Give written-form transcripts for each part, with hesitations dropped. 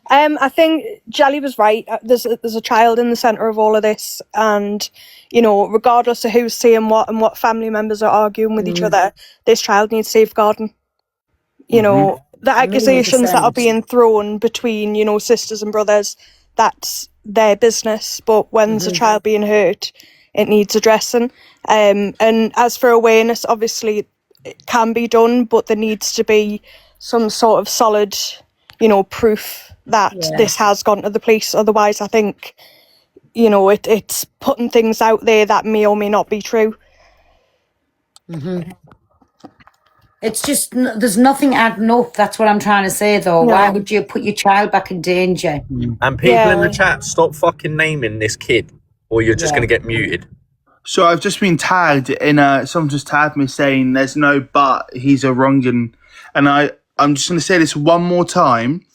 I think Jelly was right. There's a child in the centre of all of this, and regardless of who's saying what and what family members are arguing with each other, this child needs safeguarding. The accusations that are being thrown between sisters and brothers, that's their business. But when there's a child being hurt, it needs addressing. And as for awareness, obviously it can be done, but there needs to be some sort of solid proof that this has gone to the police. Otherwise, I think, it's putting things out there that may or may not be true. It's just, there's nothing adding up. That's what I'm trying to say, though. No. Why would you put your child back in danger? And people in the chat, stop fucking naming this kid, or you're just going to get muted. So I've just been tagged in someone just tagged me saying there's no but, he's a wrongin'. And I'm just going to say this one more time.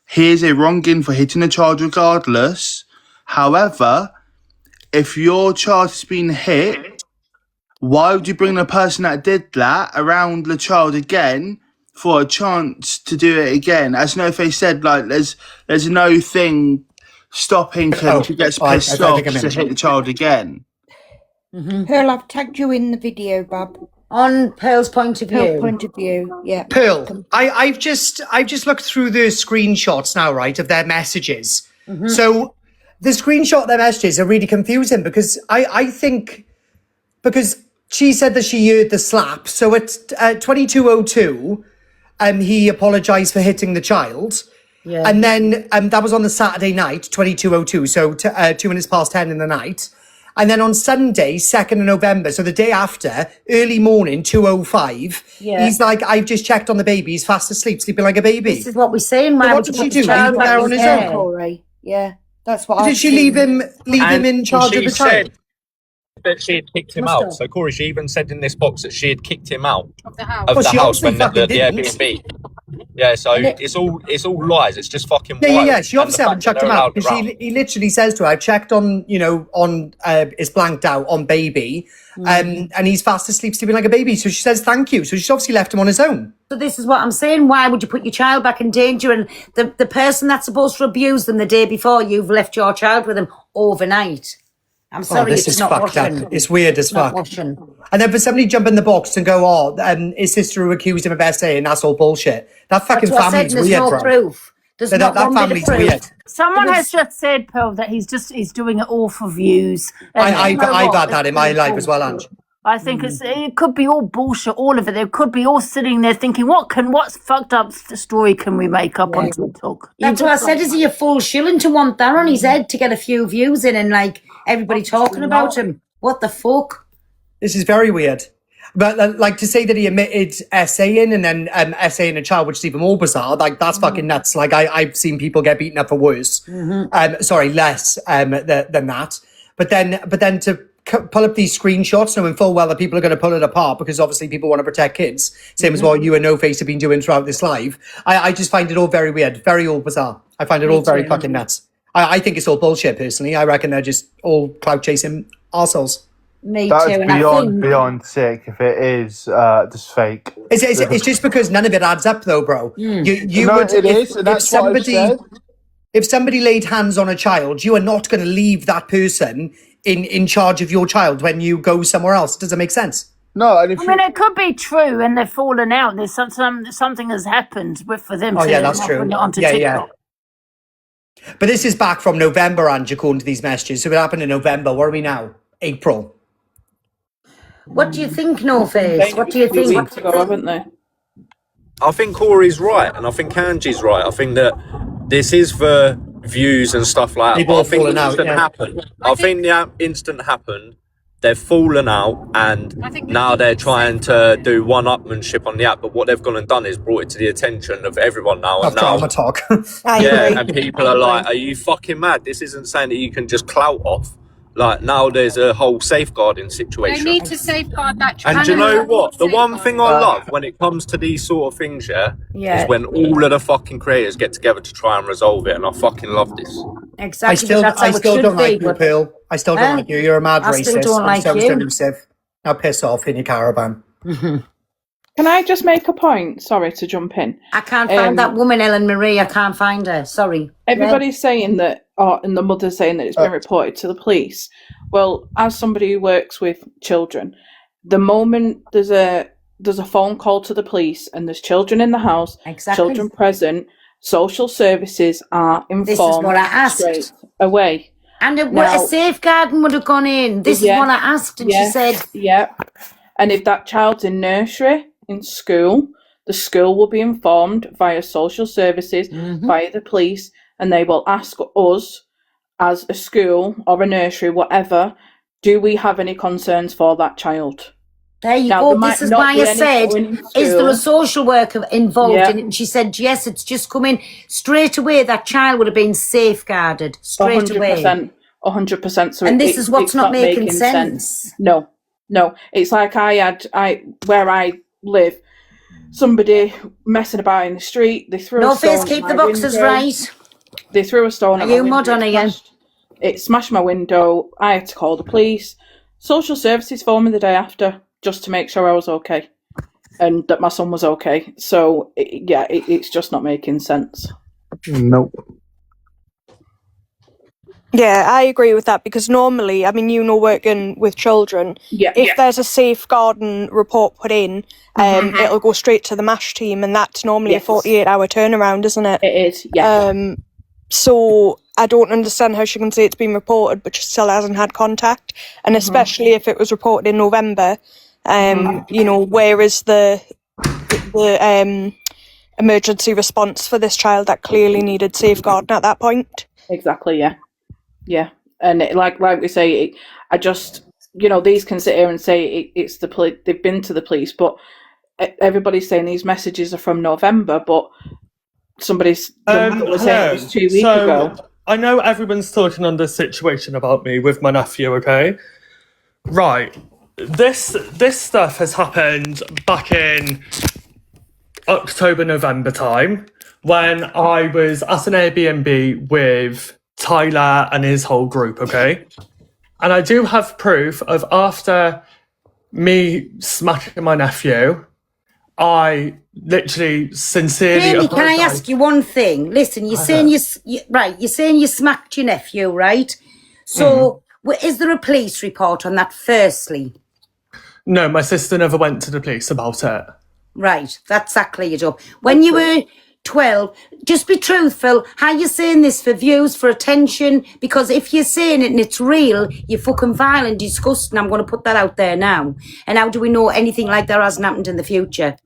He is a wrongin' for hitting a child regardless. However, if your child has been hit, why would you bring the person that did that around the child again for a chance to do it again? As No-Face said, like, there's no thing stopping him to get pissed off to hit the child again. Pearl, I've tagged you in the video, Bob. On Pearl's point of view. Pearl's point of view, yeah. Pearl, I've just looked through the screenshots now, right, of their messages. So the screenshot of their messages are really confusing because I think because she said that she heard the slap. So at 22:02, he apologised for hitting the child. Yeah. And then that was on the Saturday night, 22:02, so 2 minutes past 10 in the night. And then on Sunday, 2nd of November, so the day after, early morning, 2:05, he's like, I've just checked on the baby. He's fast asleep, sleeping like a baby. This is what we're saying. Why what did she do? Leave him there on his own? Corey. Yeah, that's what Did she leave him in charge of the child? That she had kicked him out. So Corey, she even said in this box that she had kicked him out of the house when the Airbnb. Yeah, so it's all lies. It's just fucking yeah. She obviously haven't checked him out because he literally says to her, "I've checked on it's blanked out on baby, and he's fast asleep, sleeping like a baby." So she says thank you. So she's obviously left him on his own. So this is what I'm saying. Why would you put your child back in danger? And the person that's supposed to abuse them the day before, you've left your child with them overnight. I'm sorry, this is not fucked washing. up. It's weird as fuck. Washing. And then for somebody to jump in the box and go, his sister who accused him of SA, and that's all bullshit. That fucking family's weird, no bro. Proof. That family's weird. Someone has just said, Pearl, that he's doing it all for views. I've had that in my life as well, Ange. I think it could be all bullshit, all of it. They could be all sitting there thinking, what's fucked up story can we make up on TikTok? That's what I said. Is he a full shilling to want that on his head to get a few views in and like everybody talking about him? What the fuck? This is very weird. But like to say that he admitted SAing and then SAing a child, which is even more bizarre. Like that's fucking nuts. Like I've seen people get beaten up for worse. Less than that. But then to pull up these screenshots knowing full well that people are going to pull it apart because obviously people want to protect kids. Same as what you and No-Face have been doing throughout this live. I just find it all very weird, very all bizarre. I find it all very fucking nuts. I think it's all bullshit personally. I reckon they're just all clout chasing arseholes. Me That's too. beyond sick if it is just fake. It's just because none of it adds up though, bro. If somebody laid hands on a child, you are not going to leave that person in charge of your child when you go somewhere else. Does it make sense? No, it could be true, and they've fallen out. There's something has happened for them. That's true. Onto TikTok. But this is back from November, Ange, according to these messages. So it happened in November. What are we now? April. What do you think, No-Face? What do you think? Haven't they? I think Corey's right, and I think Angie's right. I think that this is for views and stuff like that. I think the instant happened. I think the instant happened. They've fallen out, and now they're trying to do one-upmanship on the app. But what they've gone and done is brought it to the attention of everyone now. And now, drama talk. and people are like, "Are you fucking mad? This isn't saying that you can just clout off." Like now, there's a whole safeguarding situation. They need to safeguard that. And do you know what? The one thing I love when it comes to these sort of things, is when all of the fucking creators get together to try and resolve it. And I fucking love this. Exactly. I still don't like you, Pearl. I still don't like you. You're a mad racist. Still don't like so you. Elusive. Now piss off in your caravan. Can I just make a point? Sorry to jump in. I can't find that woman, Ellen Marie. I can't find her. Sorry. Everybody's saying that, and the mother's saying that it's been reported to the police. Well, as somebody who works with children, the moment there's a phone call to the police and there's children in the house, children present, social services are informed. This is what I asked. Straight away. And a safeguarding would have gone in. This is what I asked, and she said, "Yeah." And if that child's in nursery, in school, the school will be informed via social services, via the police, and they will ask us, as a school or a nursery, whatever, do we have any concerns for that child? There you go. This is why I said, is there a social worker involved in it? And she said, yes, it's just coming straight away. That child would have been safeguarded straight away. 100%. So and this is what's not making sense. No. It's like where I live, somebody messing about in the street. They threw a stone. Keep the boxes right. They threw a stone at my window. Are you mod on again? It smashed my window. I had to call the police. Social services phoned me the day after, just to make sure I was okay and that my son was okay. So, it's just not making sense. Nope. Yeah, I agree with that, because normally, I mean, working with children, if there's a safeguarding report put in, it'll go straight to the MASH team, and that's normally a 48-hour turnaround, isn't it? It is, yeah. So I don't understand how she can say it's been reported, but she still hasn't had contact, and especially if it was reported in November. Where is the emergency response for this child that clearly needed safeguarding at that point? Exactly, yeah. And like we say, I just, these can sit here and say it's the police, they've been to the police, but everybody's saying these messages are from November, but somebody's saying it was 2 weeks ago. I know everyone's talking on this situation about me with my nephew, okay? Right. This stuff has happened back in October, November time, when I was at an Airbnb with Tyler and his whole group, okay? And I do have proof of after me smacking my nephew, I literally sincerely Jamie, can I ask you one thing? Listen, you're saying you're saying you smacked your nephew, right? So is there a police report on that firstly? No, my sister never went to the police about it. Right, that's exactly your job. When you were 12, just be truthful. How you saying this for views, for attention? Because if you're saying it and it's real, you're fucking vile and disgusting. I'm going to put that out there now. And how do we know anything like that hasn't happened in the future?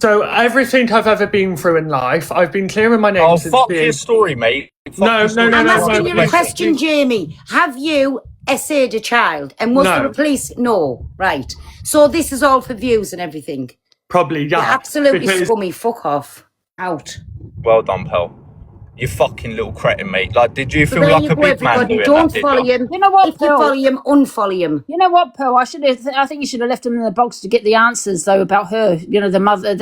So everything I've ever been through in life, I've been clearing my name since fuck your story, mate. No. I'm asking you a question, Jamie. Have you essayed a child? And was there a police? No. Right. So this is all for views and everything. Probably, yeah. You're absolutely scummy. Fuck off. Out. Well done, pal. You fucking little cretin, mate. Like, did you feel like a big man doing Don't that, follow him. You know what, if you follow him, unfollow him. You know what, Pearl? I think you should have left him in the box to get the answers, though, about her. The mother.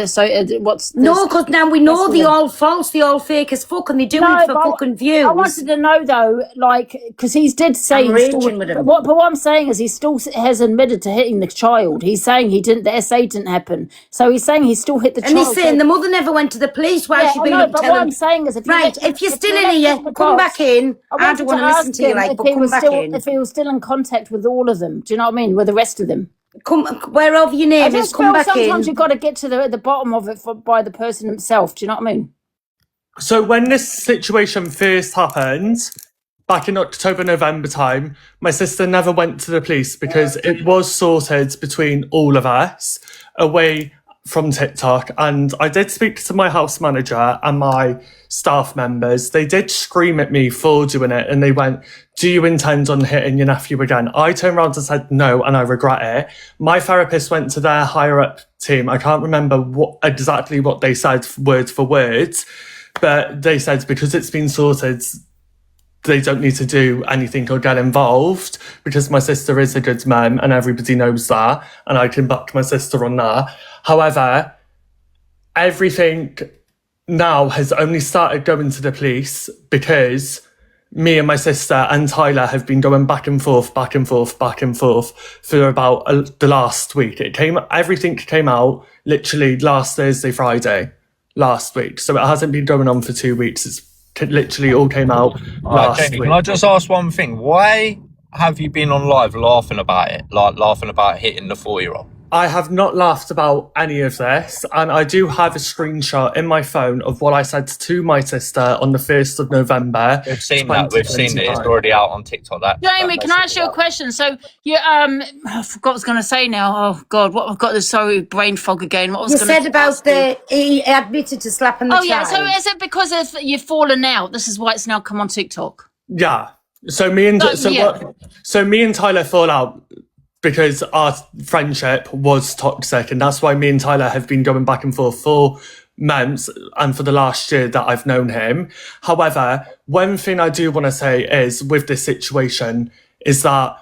No, because now we know they're all false, they're all fake as fuck, and they're doing it for fucking views. I wanted to know, though, because he did say... But what I'm saying is he still has admitted to hitting the child. He's saying the SA didn't happen. So he's saying he still hit the child. And he's saying the mother never went to the police while she'd been up telling... What I'm saying is... If you're still in here, come back in. I don't want to listen to you, but come back in. If he was still in contact with all of them, do you know what I mean? With the rest of them. Come, wherever your name is, come back in. Sometimes you've got to get to the bottom of it by the person himself. Do you know what I mean? So when this situation first happened, back in October, November time, my sister never went to the police because it was sorted between all of us away from TikTok. And I did speak to my house manager and my staff members. They did scream at me for doing it, and they went, do you intend on hitting your nephew again? I turned around and said no, and I regret it. My therapist went to their higher up team. I can't remember exactly what they said word for word, but they said because it's been sorted, they don't need to do anything or get involved because my sister is a good mum and everybody knows that, and I can back my sister on that. However, everything now has only started going to the police because me and my sister and Tyler have been going back and forth for about the last week. Everything came out literally last Thursday, Friday, last week. So it hasn't been going on for 2 weeks. It's literally all came out last Jamie, week. can I just ask one thing? Why have you been on live laughing about it? Like laughing about hitting the 4-year-old? I have not laughed about any of this, and I do have a screenshot in my phone of what I said to my sister on the 1st of November. We've seen that. We've seen it. It's already out on TikTok. Jamie, can I ask you a question? So you I forgot what I was going to say now. Oh God, what I've got this brain fog again. What was You going to said about he admitted to slapping the child. yeah. So is it because you've fallen out? This is why it's now come on TikTok. Yeah. So me and Tyler fall out because our friendship was toxic, and that's why me and Tyler have been going back and forth for months and for the last year that I've known him. However, one thing I do want to say is with this situation is that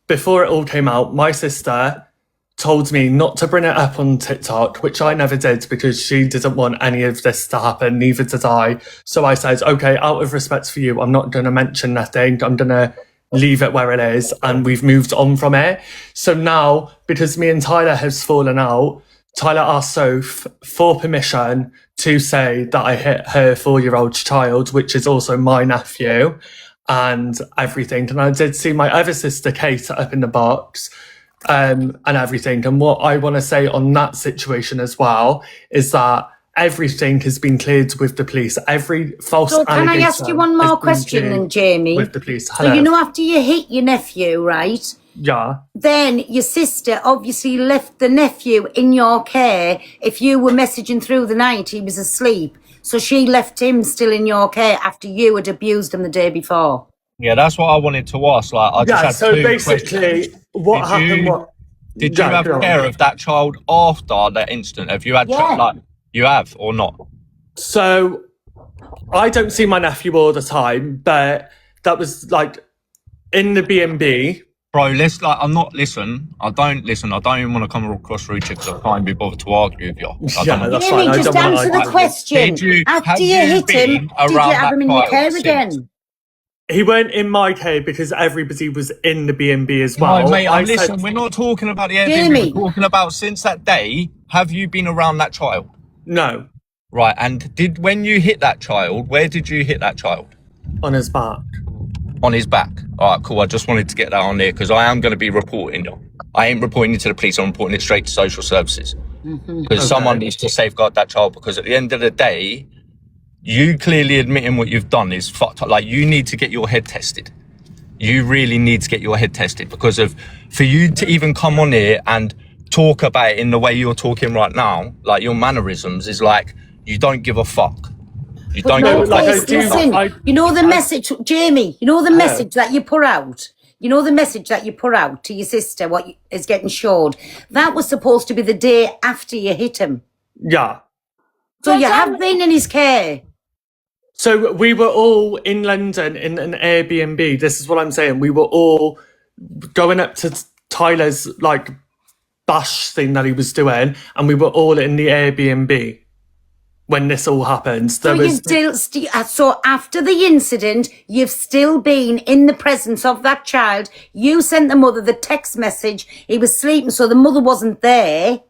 before it all came out, my sister told me not to bring it up on TikTok, which I never did because she didn't want any of this to happen, neither did I. So I said, okay, out of respect for you, I'm not going to mention nothing. I'm going to leave it where it is, and we've moved on from it. So now, because me and Tyler has fallen out, Tyler asked Soph for permission to say that I hit her 4-year-old child, which is also my nephew, and everything. And I did see my other sister, Kate, up in the box, and everything. And what I want to say on that situation as well is that everything has been cleared with the police. Every false Can I ask you one more question then, Jamie? With the police. So you know after you hit your nephew, right? Yeah. Then your sister obviously left the nephew in your care. If you were messaging through the night, he was asleep. So she left him still in your care after you had abused him the day before. Yeah, that's what I wanted to ask. Like, I just had so two basically, questions. what happened? Did you have care of that child after that incident? Have you had you have or not? So I don't see my nephew all the time, but that was like in the B&B. Bro, I don't even want to come across rude because I can't be bothered to argue with you. That's fine. Just answer the question. After you hit him, did you have him in your care again? He weren't in my care because everybody was in the B&B as well. No, mate, listen, we're not talking about the Airbnb. We're talking about since that day, have you been around that child? No. Right, and when you hit that child, where did you hit that child? On his back. On his back. All right, cool. I just wanted to get that on there because I am going to be reporting you. I ain't reporting it to the police. I'm reporting it straight to social services. Because someone needs to safeguard that child, because at the end of the day, you clearly admitting what you've done is fucked up. Like, you need to get your head tested. You really need to get your head tested because for you to even come on here and talk about it in the way you're talking right now, like your mannerisms is like, you don't give a fuck. You don't give a fuck. Listen, you know the message, Jamie, you know the message that you put out? You know the message that you put out to your sister, what is getting showed? That was supposed to be the day after you hit him. Yeah. So you have been in his care. So we were all in London in an Airbnb. This is what I'm saying. We were all going up to Tyler's like bash thing that he was doing, and we were all in the Airbnb when this all happened. So after the incident, you've still been in the presence of that child. You sent the mother the text message. He was sleeping, so the mother wasn't there.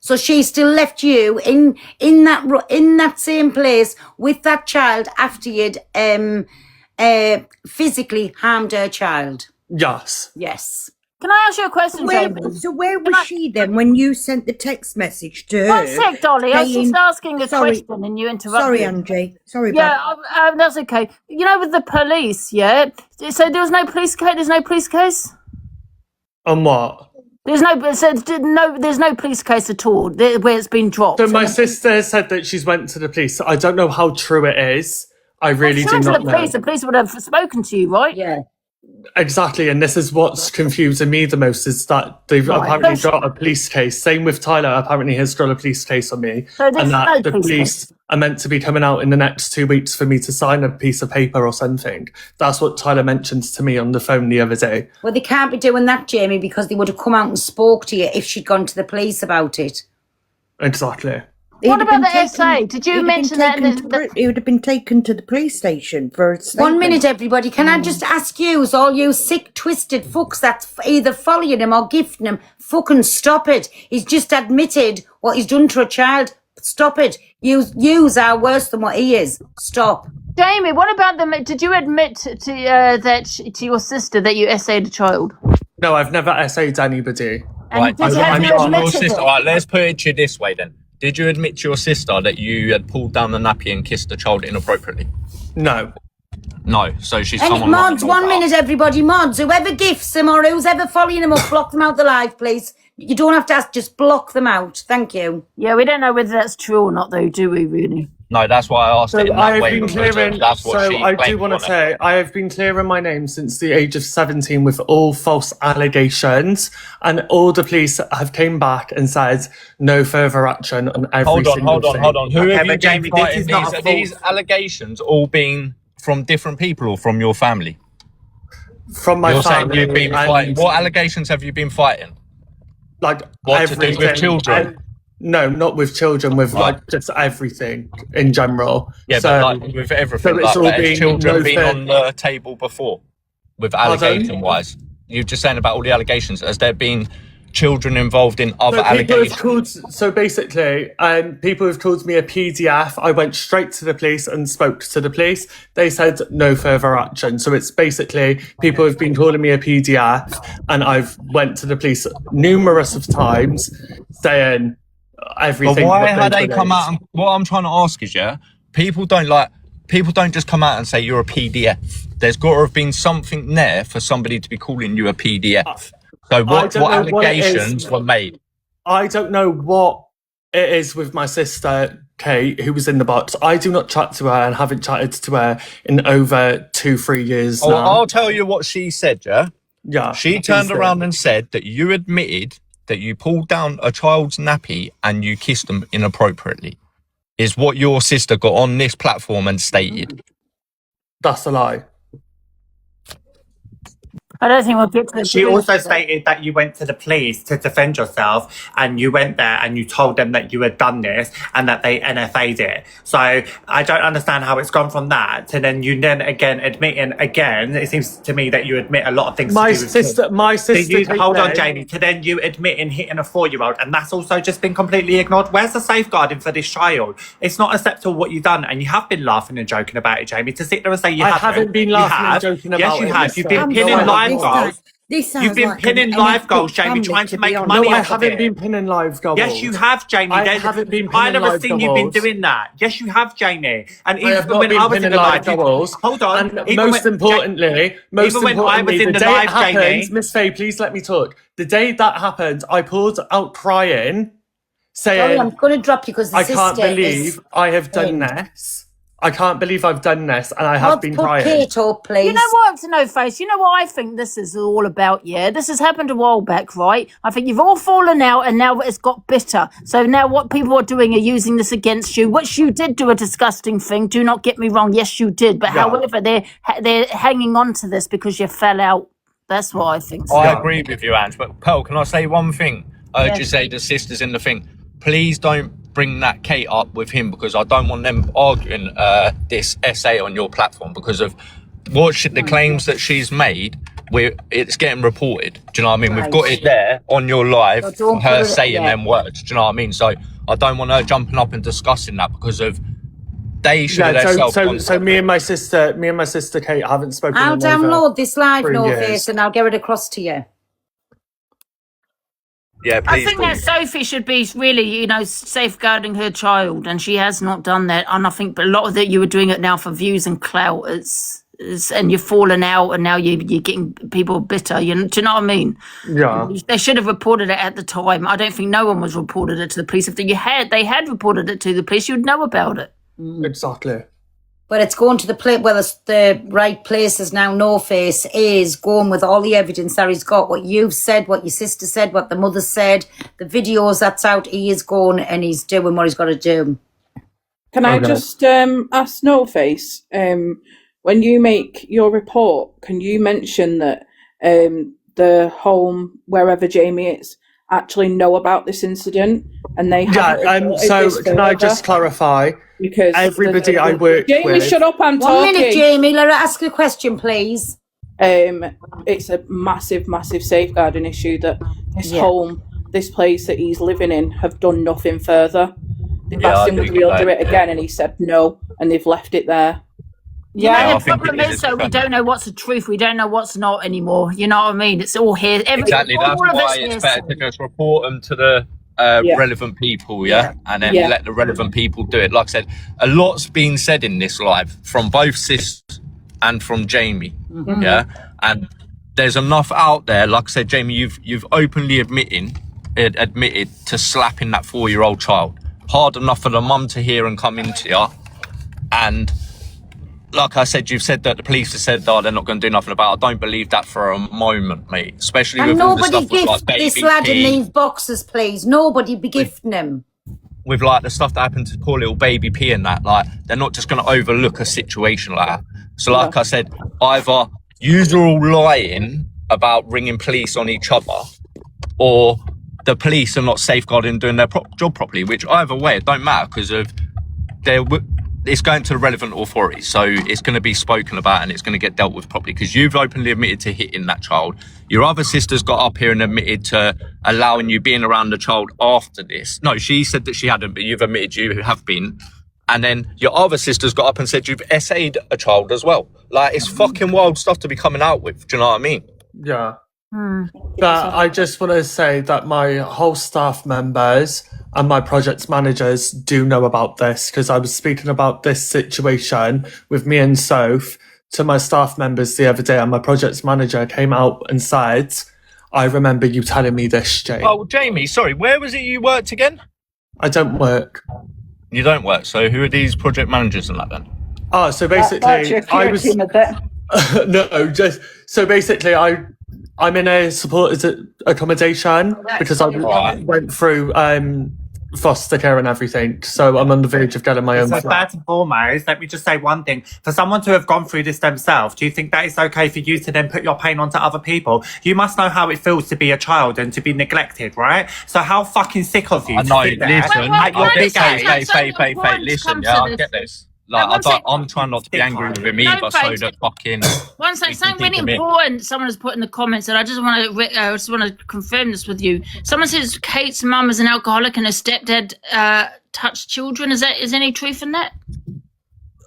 So she still left you in that same place with that child after you'd physically harmed her child. Yes. Yes. Can I ask you a question, Jamie? So where was she then when you sent the text message to her? One sec, Dolly. I was just asking a question and you interrupted. Sorry, Angie. Sorry. Yeah, that's okay. You know, with the police, yeah? So there was no police case? There's no police case? On what? There's no police case at all where it's been dropped. So my sister said that she's went to the police. I don't know how true it is. I really do not know. The police would have spoken to you, right? Yeah. Exactly, and this is what's confusing me the most is that they've apparently got a police case. Same with Tyler, apparently has got a police case on me. So and that the police are meant to be coming out in the next 2 weeks for me to sign a piece of paper or something. That's what Tyler mentioned to me on the phone the other day. Well, they can't be doing that, Jamie, because they would have come out and spoke to you if she'd gone to the police about it. Exactly. What about the SA? Did you mention that? He would have been taken to the police station for a statement. 1 minute, everybody. Can I just ask you, all you sick, twisted fucks that's either following him or gifting him, fucking stop it. He's just admitted what he's done to a child. Stop it. Yous are worse than what he is. Stop. Jamie, what about did you admit to your sister that you SA'd a child? No, I've never SA'd anybody. Right, Did you have you admit your to sister? it? All right, let's put it to you this way then. Did you admit to your sister that you had pulled down the nappy and kissed the child inappropriately? No. No, so she's And someone. mods, 1 minute, everybody. Mods, whoever gifts him or who's ever following him up, block them out the live, please. You don't have to ask, just block them out. Thank you. Yeah, we don't know whether that's true or not, though, do we, really? No, that's why I asked it in So that I have way. been because clearing. that's what So she I do claimed want to on it. say I have been clearing my name since the age of 17 with all false allegations, and all the police have came back and said no further action on every Hold on, single hold on, thing. hold on. Who have you but Jamie, been this fighting? is not These, a are these allegations all been from different people or from your family? From my You're saying family, you've been and, fighting. What allegations have you been fighting? like What, to do with everything. children? And- no, not with children. With Right. like just everything in general. Yeah, so, but like with everything, so it's like all that, has been children been no on the table before with Pardon? allegation-wise? You're just saying about all the allegations. Has there been children involved in other So people have allegations? called. So basically, people have called me a PDF. I went straight to the police and spoke to the police. They said no further action. So it's basically people have been calling me a PDF, and I've went to the police numerous of times saying everything. But why that had they they've come out? released. And, what I'm trying to ask is, yeah, people don't just come out and say you're a PDF. There's got to have been something there for somebody to be calling you a PDF. So what don't know what it is. allegations were made? I don't know what it is with my sister Kate, who was in the box. I do not chat to her and haven't chatted to her in over 2-3 years Oh, now. I'll tell you what she said, yeah? Yeah, She turned around and said that you admitted that you pulled down a child's nappy and you kissed them inappropriately, is what your sister got on this platform and stated. That's a lie. I don't think we'll get to the She police. also stated that you went to the police to defend yourself, and you went there and you told them that you had done this and that they NFA'd it. So I don't understand how it's gone from that to then you then again admitting again. It seems to me that you admit a lot of things. My to do with kids. sister. Kate Hold on, May- Jamie. To then you admitting hitting a 4-year-old, and that's also just been completely ignored. Where's the safeguarding for this child? It's not acceptable what you've done, and you have been laughing and joking about it, Jamie. To sit there and say you I haven't been You laughing and have. joking Yes, about you it, have. You've mister. been pinning live goals. This You've sounds been like pinning an live ethnic goals, Jamie, family, trying to be make honest. money No, I off of haven't it. been pinning live goals. Yes, you have, Jamie. I haven't been I pinning never live seen you been goals. doing that. Yes, you have, Jamie. And I even have not when been I was in pinning the live live, goals. hold on. And Even most when- importantly, even when I was in the the day live, it happened, Jamie. Miss Faye, please let me talk. The day that happened, I pulled out crying, Sorry, saying, I'm going to drop you because the I sister can't believe is... I have done in. this. I can't believe I've done this, and I have Mods, been put crying. Kate up, please. You know what, to no face, you know what I think this is all about, yeah? This has happened a while back, right? I think you've all fallen out and now it's got bitter. So now what people are doing are using this against you, which you did do a disgusting thing, do not get me wrong, yes you did. But Yeah. however, they're hanging on to this because you fell out. That's what I think. I agree with you, Ange, but Pearl, can I say one thing? I heard Yeah. you say the sisters in the thing. Please don't bring that Kate up with him, because I don't want them arguing this essay on your platform because of the claims that she's made. It's getting reported. Do you know what I mean? We've got it there on your live, So don't her put it- saying yeah. them words. Do you know what I mean? So I don't want her jumping up and discussing that because of they should have Yeah, themselves so, gone so, so me and my sister Kate haven't spoken. I'll in over download this live, 3 No years. Face, and I'll get it across to you. Yeah, I please think do. that Sophie should be really, safeguarding her child, and she has not done that. And I think a lot of that you were doing it now for views and clout. And you've fallen out, and now you're getting people bitter. Do you know what I mean? Yeah. They should have reported it at the time. I don't think no one was reported it to the police. If they had reported it to the police, you'd know about it. Exactly. But it's going to the place, well, it's the right places now. No Face is going with all the evidence that he's got. What you've said, what your sister said, what the mother said, the videos that's out, he is going and he's doing what he's got to do. Can I just ask No Face, when you make your report, can you mention that the home, wherever Jamie is, actually know about this incident, and they Yeah, haven't reported so this can I further just clarify? because Everybody I work Jamie, with... shut up! I'm 1 talking. minute, Jamie. Let her ask a question, please. It's a massive, massive safeguarding issue that this home, this place that he's living in, have done nothing further. They've asked him whether he'll do it again, and he said no, and they've left it there. Yeah, the problem is though we don't know what's the truth. We don't know what's not anymore. You know what I mean? It's all here. Exactly. That's all of why it's it's better to just report them to the relevant people, and then let the relevant people do it. Like I said, a lot's been said in this live from both Sis and from Jamie, and there's enough out there. Like I said, Jamie, you've openly admitted to slapping that 4-year-old child. Hard enough for the mum to hear and come into you, and like I said, you've said that the police have said, they're not going to do nothing about it. I don't believe that for a moment, mate. Especially And with all the nobody stuff with like gift baby this lad in P, these boxes, please. Nobody be gifting him. with like the stuff that happened to poor little baby P and that. Like, they're not just going to overlook a situation like that. So like I said, either you're all lying about ringing police on each other, or the police are not safeguarding doing their job properly, which either way, it don't matter because of it's going to the relevant authorities. So it's going to be spoken about and it's going to get dealt with properly because you've openly admitted to hitting that child. Your other sister's got up here and admitted to allowing you being around the child after this. No, she said that she hadn't, but you've admitted you have been. And then your other sister's got up and said you've essayed a child as well. Like, it's fucking wild stuff to be coming out with. Do you know what I mean? Yeah. But I just want to say that my whole staff members and my project managers do know about this because I was speaking about this situation with me and Soph to my staff members the other day, and my project manager came out and said, I remember you telling me this, Jane. Oh, Jamie, sorry, where was it you worked again? I don't work. You don't work, so who are these project managers and that then? Oh, so basically, I was... No, just... So basically, I'm in a supported accommodation because I went through foster care and everything, so I'm on the verge of getting my own So flat. first and foremost, let me just say one thing. For someone to have gone through this themselves, do you think that it's okay for you to then put your pain onto other people? You must know how it feels to be a child and to be neglected, right? So how fucking sick of you I to know, sit there listen, at your big age. listen, yeah, I get this. Like, I'm trying not to be angry with him either, so that fucking... One second, something really important someone has put in the comments, and I just want to confirm this with you. Someone says Kate's mum is an alcoholic and her stepdad touched children. Is any truth in that?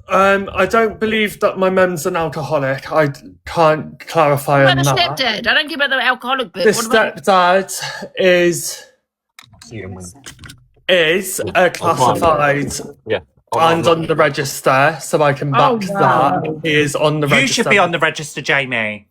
I don't believe that my mum's an alcoholic. I can't clarify What on about the that. stepdad? I don't care about the alcoholic bit. The What about stepdad is a classified and on the register, so I can back that. He is on the register. You should be on the register, Jamie.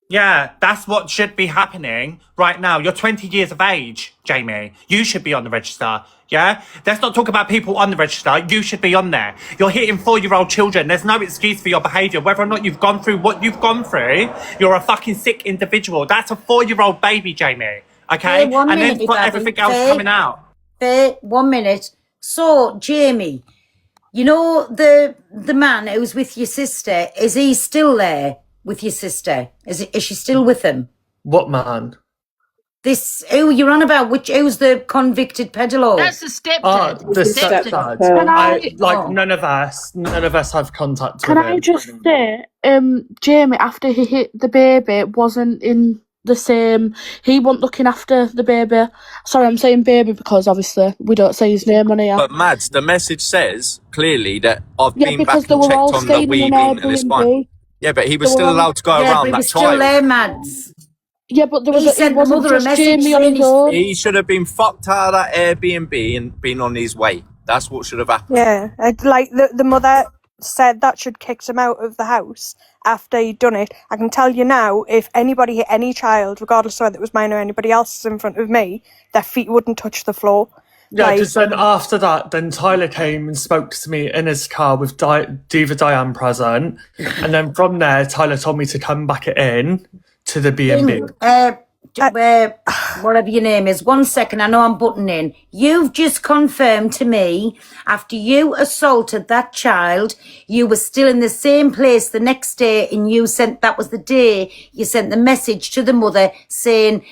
Yeah, that's what should be happening right now. You're 20 years of age, Jamie. You should be on the register. Yeah? Let's not talk about people on the register. You should be on there. You're hitting 4-year-old children. There's no excuse for your behaviour. Whether or not you've gone through what you've gone through, you're a fucking sick individual. That's a 4-year-old baby, Jamie. Okay? Hey, 1 and minute, then put Daddy. everything else Hey. coming out. 1 minute. So, Jamie, you know the man who's with your sister, is he still there with your sister? Is she still with him? What man? This, who you're on about, who's the convicted pedophile? That's the stepdad. Oh, the stepdad. None of us have contact Can with I him. just say, Jamie, after he hit the baby, wasn't in the same. He wasn't looking after the baby. Sorry, I'm saying baby because obviously we don't say his name on here. But Mads, the message says clearly that I've been because back they and were checked all on the staying in weaving and it's fine. Airbnb. Yeah, but he was They still were all- allowed to go Yeah, around but he that was still child. there, Mads. Yeah, but there was He it sent the wasn't mother a just message Jamie on saying his own. He should have been fucked out of that Airbnb and been on his way. That's what should have happened. Yeah, like the mother said that should kicked him out of the house after he'd done it. I can tell you now, if anybody hit any child, regardless of whether it was mine or anybody else's in front of me, their feet wouldn't touch the floor. Yeah, Like- because then after that, then Tyler came and spoke to me in his car with Diva Diane present, and then from there, Tyler told me to come back in to the B&B. whatever your name is. 1 second, I know I'm butting in. You've just confirmed to me, after you assaulted that child, you were still in the same place the next day, and that was the day you sent the message to the mother saying,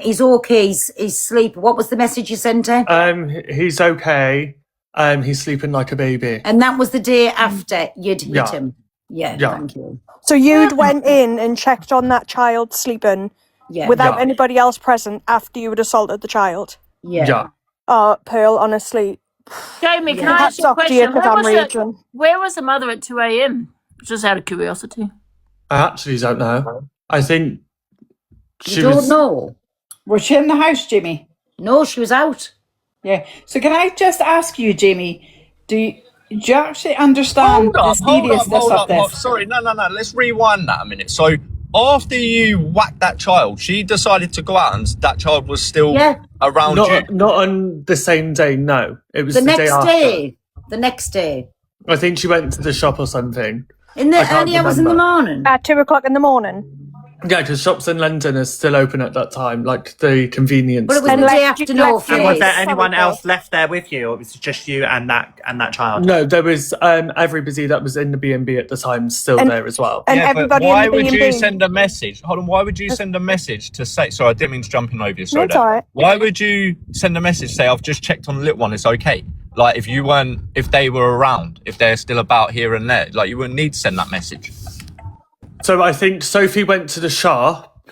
he's okay, he's sleeping. What was the message you sent her? He's okay. He's sleeping like a baby. And that was the day after you'd hit him. Yeah, thank you. So you'd went in and checked on that child sleeping without anybody else present after you had assaulted the child? Yeah. Oh, Pearl, honestly. Jamie, can I ask you a Hats off to you, question? 'cause I'm raging. Where was the mother at 2 a.m.? Just out of curiosity. I actually don't know. I think You don't know? Was she in the house, Jamie? No, she was out. Yeah. So can I just ask you, Jamie, do you actually understand the seriousness of this? Sorry, no. Let's rewind that a minute. So after you whacked that child, she decided to go out, and that child was still around you. Not on the same day. No, it was The the day next after. day. The next day. I think she went to the shop or something. In the early hours in the morning? At 2 o'clock in the morning? Yeah, because shops in London are still open at that time, like the convenience. But it was the day after North And was there Face. anyone else left there with you, or was it just you and that child? No, there was everybody that was in the B&B at the time still there as well. And Yeah, but everybody why in the would you B&B. send a message? Hold on, why would you send a message to say? Sorry, I didn't mean to jump in over you. Sorry, No, it's all right. Why would you send a message say I've just checked on the little one? It's okay. Like if they were around, if they're still about here and there, like you wouldn't need to send that message. So I think Sophie went to the shop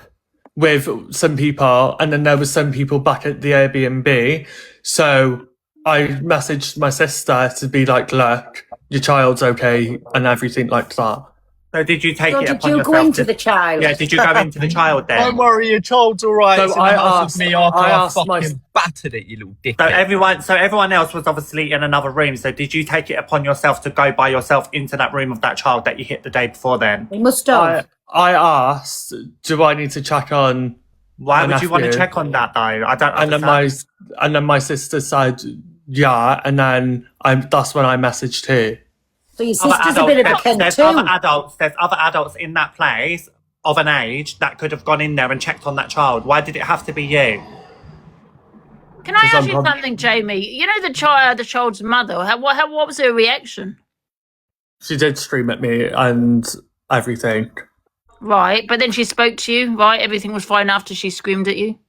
with some people, and then there was some people back at the Airbnb. So I messaged my sister to be like, look, your child's okay and everything like that. So did you take So it did upon you yourself? go into the child? Yeah, did you go into the child then? Don't worry, your child's all right. So It's in the I house asked- with me after I I asked my- fucking battered it, you little So dickhead. everyone else was obviously in another room. So did you take it upon yourself to go by yourself into that room of that child that you hit the day before then? We must have. I asked, do I need to check on? Why my would you want to nephew? check on that though? I don't And understand. then my sister said, yeah, and then that's when I messaged her. So your sister's a bit of a cunt there's too. there's other adults in that place of an age that could have gone in there and checked on that child. Why did it have to be you? Can I Because ask I'm you something, Jamie? You know the child's mother. What was her reaction? She did scream at me and everything. Right, but then she spoke to you. Right, everything was fine after she screamed at you.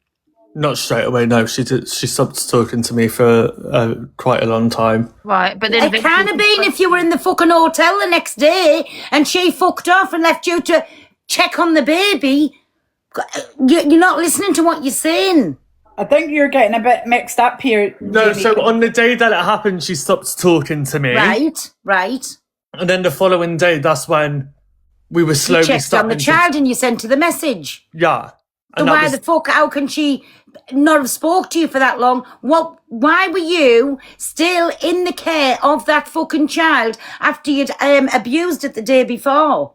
Not straight away, no. She stopped talking to me for quite a long time. Right, but then It can't have been if you were in the fucking hotel the next day and she fucked off and left you to check on the baby. You're not listening to what you're saying. I think you're getting a bit mixed up here. No, Jamie. so on the day that it happened, she stopped talking to me. Right. And then the following day, that's when we were You slowly checked on starting the to- child and you sent her the message. Yeah. So And that why was- the fuck? How can she not have spoke to you for that long? Why were you still in the care of that fucking child after you'd abused it the day before?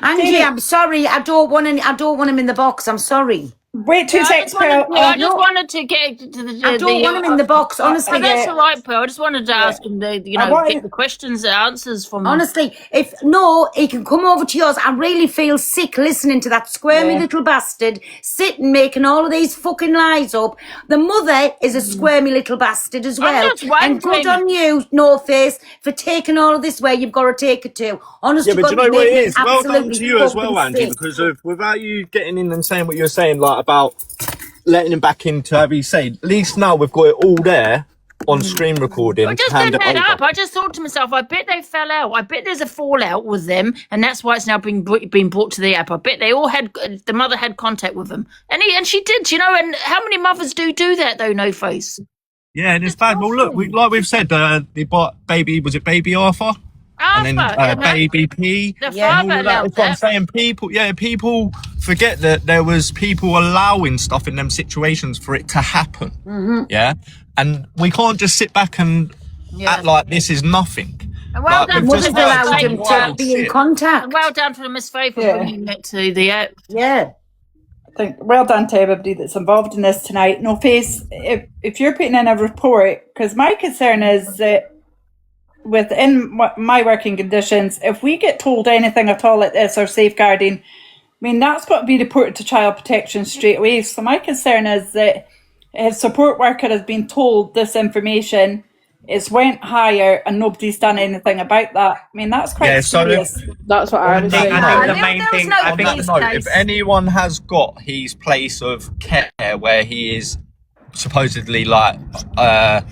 Angie, I'm sorry. I don't want him in the box. I'm sorry. Wait 2 seconds, Pearl. I just wanted to get to the. I don't want him in the box, honestly. Oh, that's all right, Pearl. I just wanted to ask him get the questions, the answers from him. Honestly, he can come over to yours. I really feel sick listening to that squirmy little bastard sitting making all of these fucking lies up. The mother is a squirmy little bastard as well. just And good wondering- on you, North Face, for taking all of this where you've got to take it to. Honestly, Yeah, but God, you know you've what made it me is? Well done absolutely to you as well, fucking Andy, sick. because of without you getting in and saying what you're saying, like about letting him back into, have you say, at least now we've got it all there on screen recording. I just hand didn't it head over. up. I just thought to myself, I bet they fell out. I bet there's a fallout with them, and that's why it's now being brought to the app. I bet they all had the mother had contact with them, and she did, And how many mothers do that though? No face. Yeah, and it's bad. Well, look, like we've said, they bought baby Arthur? And then baby P. The and father all of that. allowed That's what I'm that. saying. People forget that there was people allowing stuff in them situations for it to happen. Mm-hmm. Yeah, and we can't just sit back and act like this is nothing. And well Like, done we've for just Miss heard allowed some him Faith. to wild be in shit. contact. And well done for Miss Faith for bringing it to the app. Yeah. I think well done to everybody that's involved in this tonight. No Face, if you're putting in a report, because my concern is that within my working conditions, if we get told anything at all like this or safeguarding, mean, that's got to be reported to child protection straight away. So my concern is that his support worker has been told this information, it's went higher, and nobody's done anything about that. I mean, that's quite serious. That's what I was saying. I think the main thing, I think On that note, if anyone has got his place of care where he is supposedly like a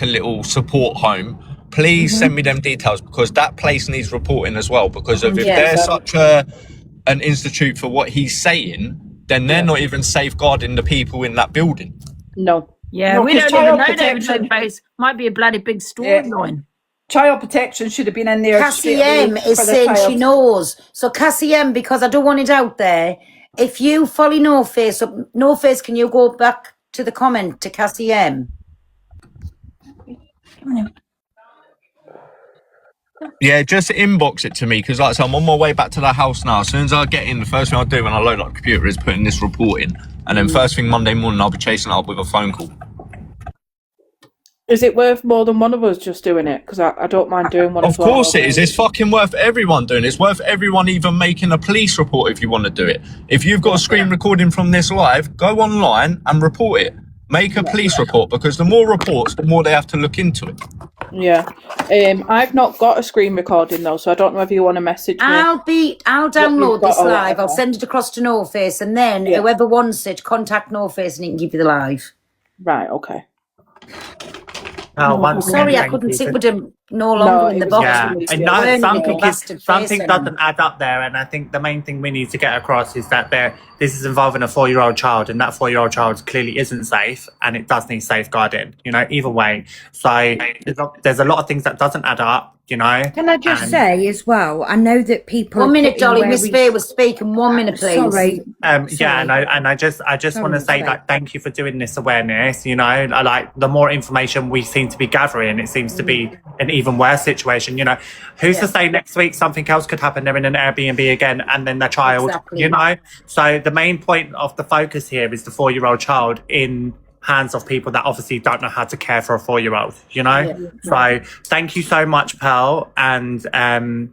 little support home, please send me them details, because that place needs reporting as well. Because if they're such an institute for what he's saying, then they're not even safeguarding the people in that building. No. Yeah, No, we 'cause don't even know child their protection- base. Might be a bloody big storyline. Child protection should have been in there. Cassie straight away M is for the saying she child. knows. So Cassie M, because I don't want it out there, if you follow No Face up, No Face, can you go back to the comment to Cassie M? Yeah, just inbox it to me, because like I said, I'm on my way back to the house now. As soon as I get in, the first thing I'll do when I load up the computer is put in this report in, and then first thing Monday morning I'll be chasing it up with a phone call. Is it worth more than one of us just doing it? Because I don't mind doing one. Of course it is. It's fucking worth everyone doing it. It's worth everyone even making a police report if you want to do it. If you've got a screen recording from this live, go online and report it. Make a police report, because the more reports, the more they have to look into it. Yeah. I've not got a screen recording though, so I don't know if you want to message me. I'll download got this or live. I'll whatever. send it across to No Face, and then whoever wants it, contact No Face, and he can give you the live. Right. Okay. once again, Sorry, I thank couldn't you sit for- with him no longer in the box. Yeah, with and the no, burning something little bastard something face on him. doesn't add up there, and I think the main thing we need to get across is that this is involving a 4-year-old child, and that 4-year-old child clearly isn't safe, and it does need safeguarding. Either way. So there's a lot of things that doesn't add up. Can I just and- say as well? I know that people. 1 are minute, putting Dolly. where Miss we- Fair was speaking. 1 minute, please. Sorry. Yeah, and I just want to say that thank you for doing this awareness. Like the more information we seem to be gathering, it seems to be an even worse situation. Who's to say next week something else could happen? They're in an Airbnb again, and then their child. Exactly. So the main point of the focus here is the 4-year-old child in hands of people that obviously don't know how to care for a 4-year-old. So thank you so much, Pearl, and thank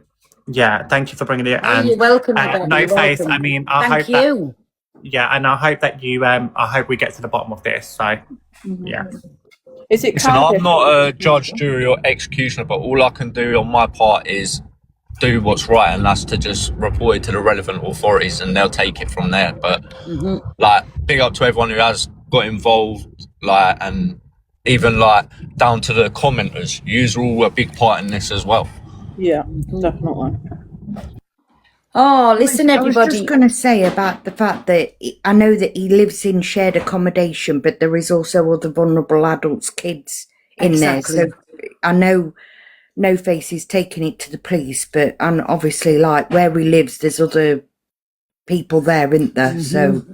you for bringing it. And You're welcome. Rebecca, No you're Face. welcome. I mean, I Thank hope that. you. Yeah, and I hope that you. I hope we get to the bottom of this. So, yeah. Is it? Listen, I'm not a judge, jury, or executioner, but all I can do on my part is do what's right, and that's to just report it to the relevant authorities, and they'll take it from there. But big up to everyone who has got involved, and even down to the commenters. You're all a big part in this as well. Yeah, definitely. Oh, listen, I was everybody. just going to say about the fact that I know that he lives in shared accommodation, but there is also other vulnerable adults, kids in Exactly. there. So I know No Face is taking it to the police, but and obviously, where he lives, there's other people there, isn't there? So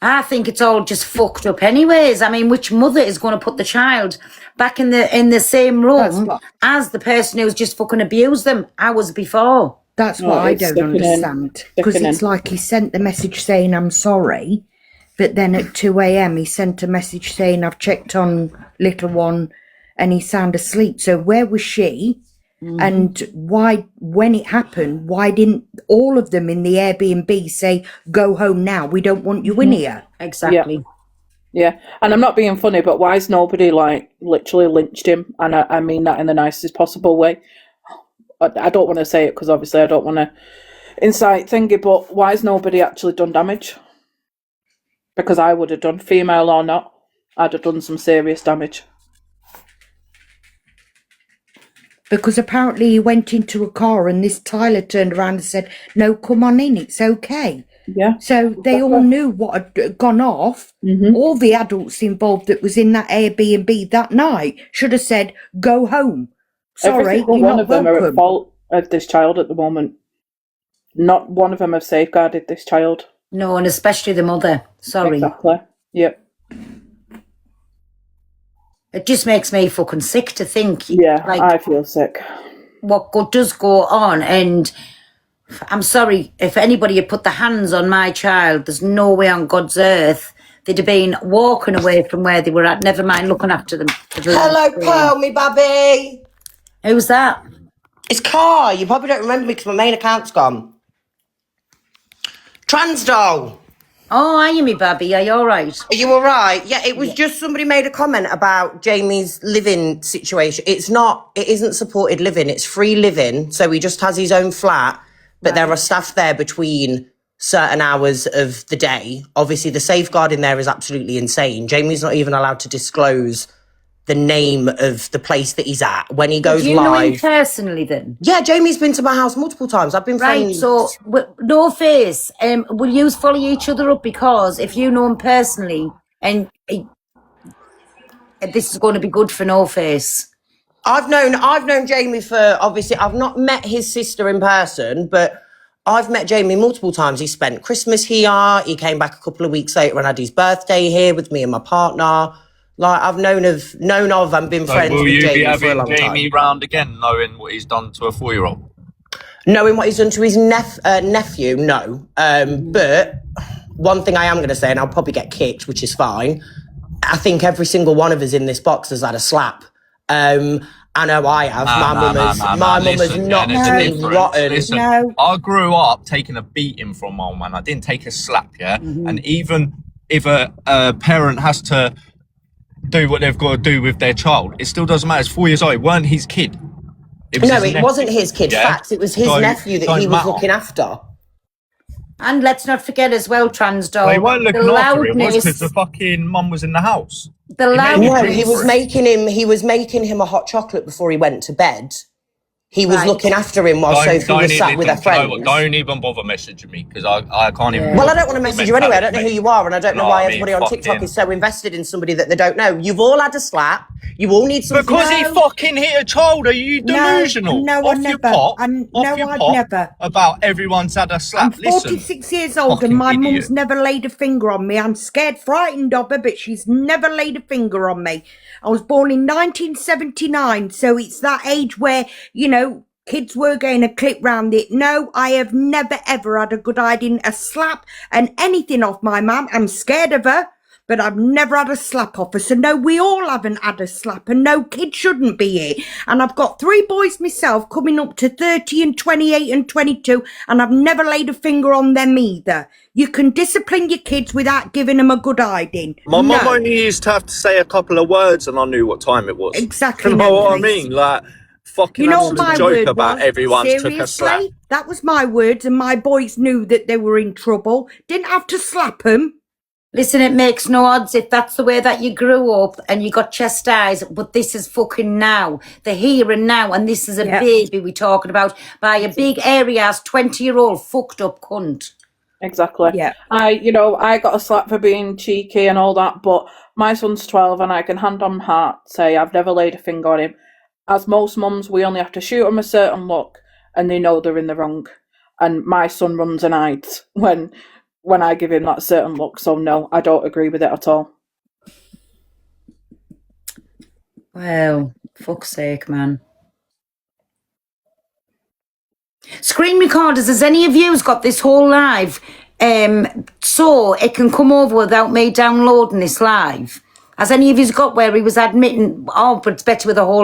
I think it's all just fucked up anyways. I mean, which mother is going to put the child back in the same room as the person who's just fucking abused them hours before? that's No, what I it's don't sickening. understand. Because Sickening. it's like he sent the message saying, I'm sorry, but then at 2 a.m. he sent a message saying, I've checked on little one and he's sound asleep. So where was she? And why, when it happened, why didn't all of them in the Airbnb say, go home now, we don't want you in here? Exactly. Yeah, and I'm not being funny, but why has nobody literally lynched him? And I mean that in the nicest possible way. I don't want to say it because obviously I don't want to incite thingy, but why has nobody actually done damage? Because I would have done, female or not, I'd have done some serious damage. Because apparently he went into a car and this Tyler turned around and said, no, come on in, it's okay. Yeah. So they all knew what had gone off. All the adults involved that was in that Airbnb that night should have said, go home. Every Sorry, single you're one not of them are at welcome. fault of this child at the moment. Not one of them have safeguarded this child. No, and especially the mother. Sorry. Exactly. Yep. It just makes me fucking sick to think. Yeah, I feel sick. What does go on, and I'm sorry, if anybody had put their hands on my child, there's no way on God's earth they'd have been walking away from where they were at, never mind looking after them. Hello, Pearl, me babby. Who's that? It's Kai. You probably don't remember me because my main account's gone. Transdoll. Oh, are you, me babby? Are you all right? Are you all right? Yeah, it was just somebody made a comment about Jamie's living situation. It isn't supported living, it's free living. So he just has his own flat, but there are staff there between certain hours of the day. Obviously, the safeguarding there is absolutely insane. Jamie's not even allowed to disclose the name of the place that he's at when he goes Do you live. know him personally then? Yeah, Jamie's been to my house multiple times. I've been Right, friends. so no face. Will you follow each other up? Because if you know him personally, and this is going to be good for No Face. I've known Jamie for, obviously, I've not met his sister in person, but I've met Jamie multiple times. He spent Christmas here. He came back a couple of weeks later and had his birthday here with me and my partner. Like, I've known of and been friends will with you Jamie be for a having long Jamie time. round again, knowing what he's done to a 4-year-old? Knowing what he's done to his nephew, no. But one thing I am going to say, and I'll probably get kicked, which is fine, I think every single one of us in this box has had a slap. I know I have. My mum has knocked me rotten. Listen, No. I grew up taking a beating from my mum, and I didn't take a slap, yeah? And even if a parent has to do what they've got to do with their child, it still doesn't matter. It's 4 years old. It weren't his kid. It wasn't his kid. Yeah? Facts. It was his nephew that he was looking after. And let's not forget as well, Transdoll. They weren't looking the after him because loudness. the fucking mum was in the house. The No, he was making him a hot chocolate before he went to bed. He was looking after him while Sophie was sat with her friends. Don't even bother messaging me because I can't even. Well, I don't want to message you anyway. I don't know who you are, and I don't know why everybody on TikTok is so invested in somebody that they don't know. You've all had a slap. You all need something. Because he fucking hit a child. Are you delusional? No, Off I your never. pop. I've never. About everyone's had a slap. I'm 46 years old and my mum's never laid a finger on me. I'm scared, frightened of her, but she's never laid a finger on me. I was born in 1979, so it's that age where, you know, kids were getting a clip round it. No, I have never ever had a good hiding, a slap and anything off my mum. I'm scared of her, but I've never had a slap off her. So no, we all haven't had a slap, and no kid shouldn't be here. And I've got 3 boys myself coming up to 30 and 28 and 22, and I've never laid a finger on them either. You can discipline your kids without giving them a good hiding. My mum only used to have to say a couple of words and I knew what time it was. Exactly. You know what I mean? Like, fucking absolute joke about everyone took a slap. Seriously? That was my words, and my boys knew that they were in trouble. Didn't have to slap them. Listen, it makes no odds if that's the way that you grew up and you got chastised, but this is fucking now. The here and now, and this is a baby we're talking about by a big area-ass 20-year-old fucked up cunt. Exactly. Yeah. I got a slap for being cheeky and all that, but my son's 12 and I can hand on heart say I've never laid a finger on him. As most mums, we only have to shoot them a certain look and they know they're in the wrong. And my son runs and hides when I give him that certain look. So no, I don't agree with it at all. Well, fuck's sake, man. Screen recorders, has any of you got this whole live so it can come over without me downloading this live? Has any of you got where he was admitting, oh, but it's better with the whole